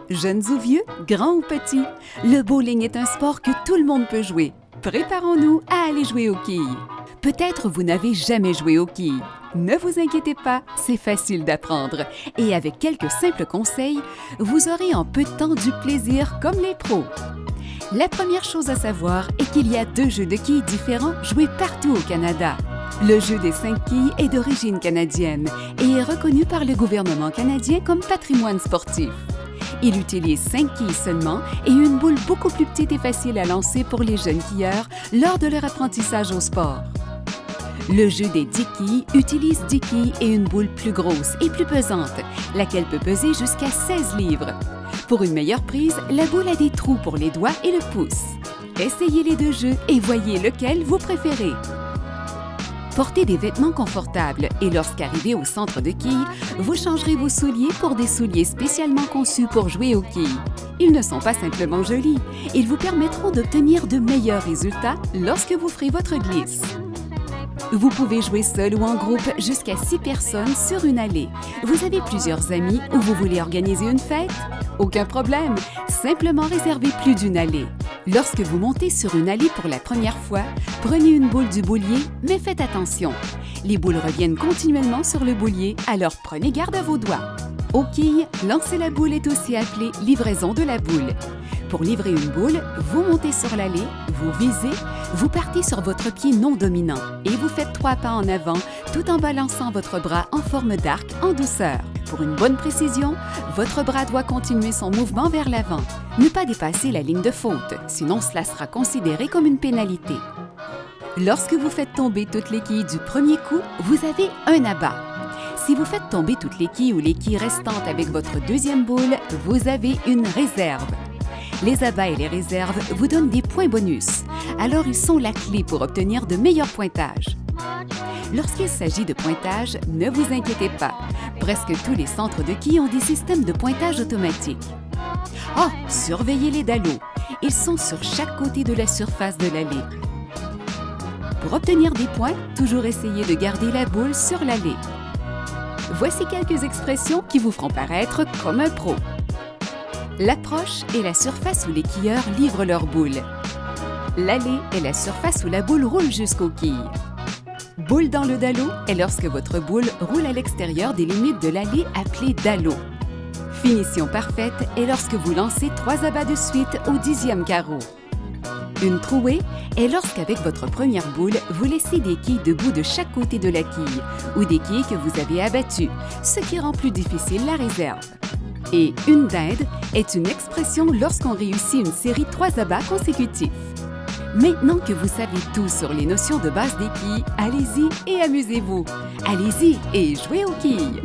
Jeunes ou vieux, grands ou petits, le bowling est un sport que tout le monde peut jouer. Préparons-nous à aller jouer aux quilles. Peut-être vous n'avez jamais joué aux quilles. Ne vous inquiétez pas, c'est facile d'apprendre. Et avec quelques simples conseils, vous aurez en peu de temps du plaisir comme les pros. La première chose à savoir est qu'il y a 2 jeux de quilles différents joués partout au Canada. Le jeu des 5 quilles est d'origine canadienne et est reconnu par le gouvernement canadien comme patrimoine sportif. Il utilise 5 quilles seulement et une boule beaucoup plus petite et facile à lancer pour les jeunes quilleurs lors de leur apprentissage au sport. Le jeu des 10 quilles utilise 10 quilles et une boule plus grosse et plus pesante, laquelle peut peser jusqu'à 16 livres. Pour une meilleure prise, la boule a des trous pour les doigts et le pouce. Essayez les 2 jeux et voyez lequel vous préférez. Portez des vêtements confortables et lorsqu'arrivez au centre de quilles, vous changerez vos souliers pour des souliers spécialement conçus pour jouer aux quilles. Ils ne sont pas simplement jolis, ils vous permettront d'obtenir de meilleurs résultats lorsque vous ferez votre glisse. Vous pouvez jouer seul ou en groupe jusqu'à 6 personnes sur une allée. Vous avez plusieurs amis ou vous voulez organiser une fête? Aucun problème, simplement réservez plus d'une allée. Lorsque vous montez sur une allée pour la première fois, prenez une boule du boulier, mais faites attention. Les boules reviennent continuellement sur le boulier, alors prenez garde à vos doigts. Aux quilles, lancer la boule est aussi appelé livraison de la boule. Pour livrer une boule, vous montez sur l'allée, vous visez, vous partez sur votre pied non dominant et vous faites 3 pas en avant tout en balançant votre bras en forme d'arc en douceur. Pour une bonne précision, votre bras doit continuer son mouvement vers l'avant. Ne pas dépasser la ligne de faute, sinon cela sera considéré comme une pénalité. Lorsque vous faites tomber toutes les quilles du premier coup, vous avez un abat. Si vous faites tomber toutes les quilles ou les quilles restantes avec votre deuxième boule, vous avez une réserve. Les abats et les réserves vous donnent des points bonus, alors ils sont la clé pour obtenir de meilleurs pointages. Lorsqu'il s'agit de pointage, ne vous inquiétez pas. Presque tous les centres de quilles ont des systèmes de pointage automatique. Oh, surveillez les dallos. Ils sont sur chaque côté de la surface de l'allée. Pour obtenir des points, toujours essayez de garder la boule sur l'allée. Voici quelques expressions qui vous feront paraître comme un pro. L'approche est la surface où les quilleurs livrent leur boule. L'allée est la surface où la boule roule jusqu'aux quilles. Boule dans le dallo est lorsque votre boule roule à l'extérieur des limites de l'allée appelée dallo. Finition parfaite est lorsque vous lancez 3 abats de suite au 10e carreau. Une trouée est lorsqu'avec votre première boule, vous laissez des quilles debout de chaque côté de la quille ou des quilles que vous avez abattues, ce qui rend plus difficile la réserve. Et une dinde est une expression lorsqu'on réussit une série de 3 abats consécutifs. Maintenant que vous savez tout sur les notions de base des quilles, allez-y et amusez-vous. Allez-y et jouez aux quilles!